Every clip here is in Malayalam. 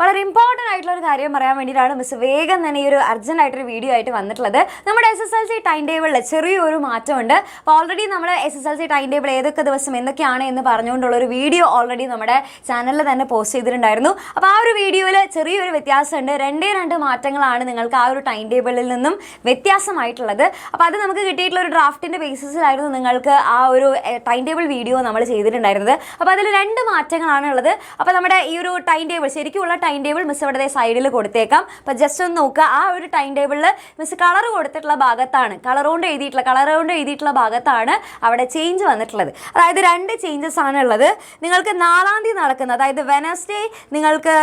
വളരെ ഇമ്പോർട്ടൻ്റ് ആയിട്ടുള്ള ഒരു കാര്യം പറയാൻ വേണ്ടിയിട്ടാണ് മിസ് വേഗം തന്നെ ഈ ഒരു അർജന്റ് ആയിട്ടൊരു വീഡിയോ ആയിട്ട് വന്നിട്ടുള്ളത്. നമ്മുടെ SSLC ടൈം ടേബിളിൽ ചെറിയൊരു മാറ്റമുണ്ട്. അപ്പോൾ ഓൾറെഡി നമ്മൾ SSLC ടൈം ടേബിൾ ഏതൊക്കെ ദിവസം എന്തൊക്കെയാണ് എന്ന് പറഞ്ഞുകൊണ്ടുള്ളൊരു വീഡിയോ ഓൾറെഡി നമ്മുടെ ചാനലിൽ തന്നെ പോസ്റ്റ് ചെയ്തിട്ടുണ്ടായിരുന്നു. അപ്പോൾ ആ ഒരു വീഡിയോയിൽ ചെറിയൊരു വ്യത്യാസമുണ്ട്. രണ്ട് മാറ്റങ്ങളാണ് നിങ്ങൾക്ക് ആ ഒരു ടൈം ടേബിളിൽ നിന്നും വ്യത്യാസമായിട്ടുള്ളത്. അപ്പോൾ അത് നമുക്ക് കിട്ടിയിട്ടുള്ള ഒരു ഡ്രാഫ്റ്റിൻ്റെ ബേസിസിലായിരുന്നു നിങ്ങൾക്ക് ആ ഒരു ടൈം ടേബിൾ വീഡിയോ നമ്മൾ ചെയ്തിട്ടുണ്ടായിരുന്നത്. അപ്പോൾ അതിൽ 2 മാറ്റങ്ങളാണ് ഉള്ളത്. അപ്പോൾ നമ്മുടെ ഈ ഒരു ടൈം ടേബിൾ ശരിക്കുള്ള ടൈം ടേബിൾ മിസ് ഇവിടെ സൈഡിൽ കൊടുത്തേക്കാം. അപ്പോൾ ജസ്റ്റ് ഒന്ന് നോക്കുക. ആ ഒരു ടൈം ടേബിളിൽ മിസ് കളർ കൊടുത്തിട്ടുള്ള ഭാഗത്താണ്, കളർ കൊണ്ട് എഴുതിയിട്ടുള്ള ഭാഗത്താണ് അവിടെ ചേഞ്ച് വന്നിട്ടുള്ളത്. അതായത് 2 ചേഞ്ചസ് ആണ് ഉള്ളത്. നിങ്ങൾക്ക് 4-ാം തീയതി നടക്കുന്നത്, അതായത് വെനസ്ഡേ നിങ്ങൾക്ക്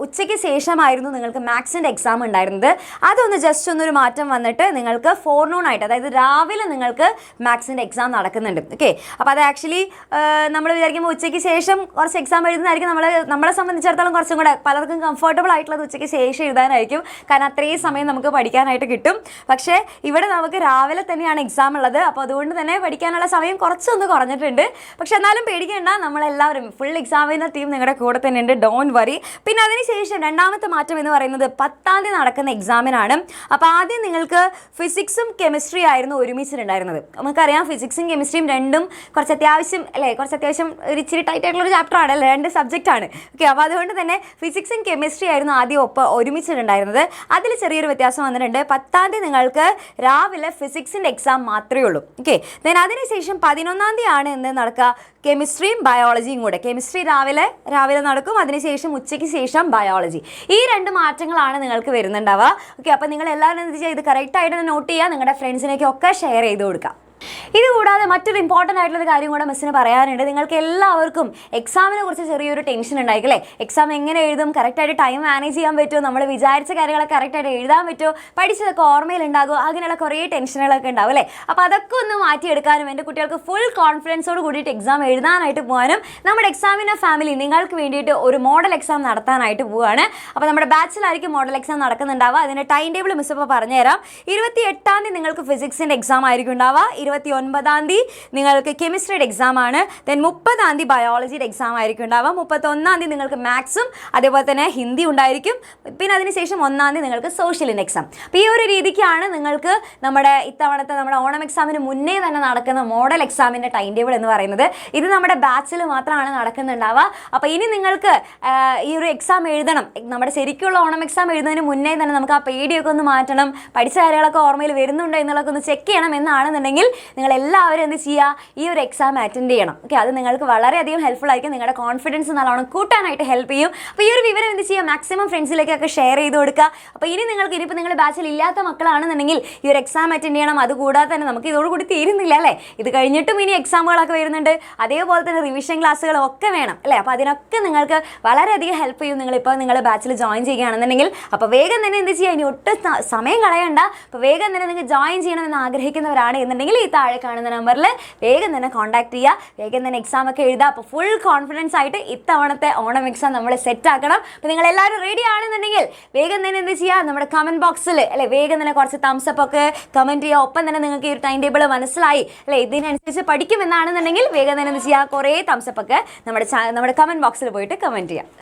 ഉച്ചയ്ക്ക് ശേഷമായിരുന്നു നിങ്ങൾക്ക് മാത്സിൻ്റെ എക്സാം ഉണ്ടായിരുന്നത്. അതൊന്ന് ജസ്റ്റ് ഒന്നൊരു മാറ്റം വന്നിട്ട് നിങ്ങൾക്ക് ഫോർനൂൺ ആയിട്ട്, അതായത് രാവിലെ നിങ്ങൾക്ക് മാത്സിൻ്റെ എക്സാം നടക്കുന്നുണ്ട്. ഓക്കെ, അപ്പോൾ അത് ആക്ച്വലി നമ്മൾ വിചാരിക്കുമ്പോൾ ഉച്ചയ്ക്ക് ശേഷം കുറച്ച് എക്സാം എഴുതുന്നതായിരിക്കും നമ്മളെ സംബന്ധിച്ചിടത്തോളം കുറച്ചും കൂടെ പലർക്കും കംഫർട്ടബിൾ ആയിട്ടുള്ളത് ഉച്ചയ്ക്ക് ശേഷം എഴുതാനായിരിക്കും. കാരണം അത്രയും സമയം നമുക്ക് പഠിക്കാനായിട്ട് കിട്ടും. പക്ഷേ ഇവിടെ നമുക്ക് രാവിലെ തന്നെയാണ് എക്സാം ഉള്ളത്. അപ്പോൾ അതുകൊണ്ട് തന്നെ പഠിക്കാനുള്ള സമയം കുറച്ചൊന്ന് കുറഞ്ഞിട്ടുണ്ട്. പക്ഷെ എന്നാലും പേടിക്കേണ്ട, നമ്മളെല്ലാവരും ഫുൾ എക്സാമിൻ്റെ ടീം നിങ്ങളുടെ കൂടെ തന്നെ ഉണ്ട്, ഡോണ്ട് വറി. പിന്നെ അതിനുശേഷം 2ാമത്തെ മാറ്റം എന്ന് പറയുന്നത് 10-ാം തീയതി നടക്കുന്ന എക്സാമിനാണ്. അപ്പോൾ ആദ്യം നിങ്ങൾക്ക് ഫിസിക്സും കെമിസ്ട്രി ആയിരുന്നു ഒരുമിച്ചിട്ടുണ്ടായിരുന്നത്. നമുക്കറിയാം ഫിസിക്സും കെമിസ്ട്രിയും രണ്ടും കുറച്ച് അത്യാവശ്യം ഒരു ഇച്ചിരി ടൈറ്റ് ആയിട്ടുള്ള ഒരു ചാപ്റ്റർ ആണ്, 2 സബ്ജക്റ്റാണ്. ഓക്കെ, അപ്പോൾ അതുകൊണ്ട് തന്നെ ഫിസിക്സും കെമിസ്ട്രി ആയിരുന്നു ആദ്യം ഒരുമിച്ചിട്ടുണ്ടായിരുന്നത്. അതിൽ ചെറിയൊരു വ്യത്യാസം വന്നിട്ടുണ്ട്. 10-ാം തീയതി നിങ്ങൾക്ക് രാവിലെ ഫിസിക്സിൻ്റെ എക്സാം മാത്രമേ ഉള്ളൂ. ഓക്കെ, ദെൻ അതിനുശേഷം 11-ാം തീയതി ആണ് എന്ത് നടക്കുക, കെമിസ്ട്രിയും ബയോളജിയും കൂടെ. കെമിസ്ട്രി രാവിലെ നടക്കും, അതിനുശേഷം ഉച്ചയ്ക്ക് ശേഷം ബയോളജി. ഈ 2 മാറ്റങ്ങളാണ് നിങ്ങൾക്ക് വരുന്നുണ്ടാവുക. ഓക്കെ, അപ്പോൾ നിങ്ങൾ എല്ലാവരും എന്ത് ചെയ്യുക, ഇത് കറക്റ്റായിട്ട് നോട്ട് ചെയ്യുക, നിങ്ങളുടെ ഫ്രണ്ട്സിനേക്കൊക്കെ ഷെയർ ചെയ്ത് കൊടുക്കുക. ഇതുകൂടാതെ മറ്റൊരു ഇമ്പോർട്ടൻ്റ് ആയിട്ടുള്ളൊരു കാര്യം കൂടെ മിസ്സിന് പറയാനുണ്ട്. നിങ്ങൾക്ക് എല്ലാവർക്കും എക്സാമിനെ കുറിച്ച് ചെറിയൊരു ടെൻഷൻ ഉണ്ടായിരിക്കും അല്ലേ? എക്സാം എങ്ങനെ എഴുതും, കറക്റ്റായിട്ട് ടൈം മാനേജ് ചെയ്യാൻ പറ്റുമോ, നമ്മൾ വിചാരിച്ച കാര്യങ്ങളൊക്കെ കറക്റ്റായിട്ട് എഴുതാൻ പറ്റുമോ, പഠിച്ചതൊക്കെ ഓർമ്മയിലുണ്ടാകുമോ, അങ്ങനെയുള്ള കുറേ ടെൻഷനുകളൊക്കെ ഉണ്ടാവും അല്ലേ? അപ്പോൾ അതൊക്കെ ഒന്ന് മാറ്റിയെടുക്കാനും എൻ്റെ കുട്ടികൾക്ക് ഫുൾ കോൺഫിഡൻസോട് കൂടിയിട്ട് എക്സാം എഴുതാനായിട്ട് പോകാനും നമ്മുടെ എക്സാമിൻ്റെ ഫാമിലി നിങ്ങൾക്ക് വേണ്ടിയിട്ട് ഒരു മോഡൽ എക്സാം നടത്താനായിട്ട് പോവുകയാണ്. അപ്പോൾ നമ്മുടെ ബാച്ചിലായിരിക്കും മോഡൽ എക്സാം നടക്കുന്നുണ്ടാവുക. അതിൻ്റെ ടൈം ടേബിൾ മിസ് ഇപ്പോൾ പറഞ്ഞുതരാം. 28-ാം തീയതി നിങ്ങൾക്ക് ഫിസിക്സിൻ്റെ എക്സാം ആയിരിക്കും ഉണ്ടാവുക. 29-ാം തീയതി നിങ്ങൾക്ക് കെമിസ്ട്രിയുടെ എക്സാം ആണ്. ദെൻ 30-ാം തീയതി ബയോളജിയുടെ എക്സാം ആയിരിക്കും ഉണ്ടാവുക. 31-ാം തീയതി നിങ്ങൾക്ക് മാത്സും അതേപോലെ തന്നെ ഹിന്ദി ഉണ്ടായിരിക്കും. പിന്നെ അതിനുശേഷം 1-ാം തീയതി നിങ്ങൾക്ക് സോഷ്യലിൻ്റെ എക്സാം. അപ്പോൾ ഈ ഒരു രീതിക്കാണ് നിങ്ങൾക്ക് ഇത്തവണത്തെ നമ്മുടെ ഓണം എക്സാമിന് മുന്നേ തന്നെ നടക്കുന്ന മോഡൽ എക്സാമിൻ്റെ ടൈം ടേബിൾ എന്ന് പറയുന്നത്. ഇത് നമ്മുടെ ബാച്ചിൽ മാത്രമാണ് നടക്കുന്നുണ്ടാവുക. അപ്പോൾ ഇനി നിങ്ങൾക്ക് ഈ ഒരു എക്സാം എഴുതണം, നമ്മുടെ ശരിക്കുള്ള ഓണം എക്സാം എഴുതുന്നതിന് മുന്നേ തന്നെ നമുക്ക് ആ പേടിയൊക്കെ ഒന്ന് മാറ്റണം, പഠിച്ച കാര്യങ്ങളൊക്കെ ഓർമ്മയിൽ വരുന്നുണ്ടോ എന്നുള്ളതൊക്കെ ഒന്ന് ചെക്ക് ചെയ്യണം എന്നാണെന്നുണ്ടെങ്കിൽ നിങ്ങൾ എല്ലാവരും എന്ത് ചെയ്യുക, ഈ ഒരു എക്സാം അറ്റൻഡ് ചെയ്യണം. ഓക്കെ, അത് നിങ്ങൾക്ക് വളരെയധികം ഹെൽപ്ഫുൾ ആയിരിക്കും, നിങ്ങളുടെ കോൺഫിഡൻസ് നല്ലോണം കൂട്ടാനായിട്ട് ഹെൽപ്പ് ചെയ്യും. അപ്പോൾ ഈ ഒരു വിവരം എന്ത് ചെയ്യുക, മാക്സിമം ഫ്രണ്ട്സിലേക്കൊക്കെ ഷെയർ ചെയ്ത് കൊടുക്കുക. അപ്പോൾ ഇനിയിപ്പോൾ നിങ്ങൾ ബാച്ചിൽ ഇല്ലാത്ത മക്കളാണെന്നുണ്ടെങ്കിൽ ഈ ഒരു എക്സാം അറ്റൻഡ് ചെയ്യണം. അതുകൂടാതെ തന്നെ നമുക്ക് ഇതോടുകൂടി തീരുന്നില്ല അല്ലേ, ഇത് കഴിഞ്ഞിട്ടും ഇനി എക്സാമുകളൊക്കെ വരുന്നുണ്ട്. അതേപോലെ തന്നെ റിവിഷൻ ക്ലാസ്സുകളും ഒക്കെ വേണം അല്ലേ. അപ്പോൾ അതിനൊക്കെ നിങ്ങൾക്ക് വളരെയധികം ഹെൽപ്പ് ചെയ്യും നിങ്ങളിപ്പോൾ നിങ്ങളുടെ ബാച്ചിൽ ജോയിൻ ചെയ്യുകയാണെന്നുണ്ടെങ്കിൽ. അപ്പോൾ വേഗം തന്നെ എന്ത് ചെയ്യുക, ഇനി ഒട്ടും സമയം കളയണ്ട. അപ്പോൾ വേഗം തന്നെ നിങ്ങൾ ജോയിൻ ചെയ്യണമെന്ന് ആഗ്രഹിക്കുന്നവരാണ് എന്നുണ്ടെങ്കിൽ ഈ താഴെ കാണുന്ന നമ്പറിൽ വേഗം തന്നെ കോൺടാക്ട് ചെയ്യുക, വേഗം തന്നെ എക്സാം ഒക്കെ എഴുതുക. അപ്പോൾ ഫുൾ കോൺഫിഡൻസ് ആയിട്ട് ഇത്തവണത്തെ ഓണം എക്സാം നമ്മൾ സെറ്റ് ആക്കണം. അപ്പോൾ നിങ്ങൾ എല്ലാവരും റെഡി ആണെന്നുണ്ടെങ്കിൽ വേഗം തന്നെ എന്ത് ചെയ്യുക, നമ്മുടെ കമൻറ്റ് ബോക്സിൽ അല്ലെ വേഗം തന്നെ കുറച്ച് തംസപ്പ് ഒക്കെ കമൻറ്റ് ചെയ്യുക. ഒപ്പം തന്നെ നിങ്ങൾക്ക് ഈ ഒരു ടൈം ടേബിൾ മനസ്സിലായി അല്ലെ, ഇതിനനുസരിച്ച് പഠിക്കുമെന്നാണെന്നുണ്ടെങ്കിൽ വേഗം തന്നെ എന്ത് ചെയ്യുക, കുറേ തംസപ്പ് ഒക്കെ നമ്മുടെ കമൻറ്റ് ബോക്സിൽ പോയിട്ട് കമൻറ്റ് ചെയ്യുക.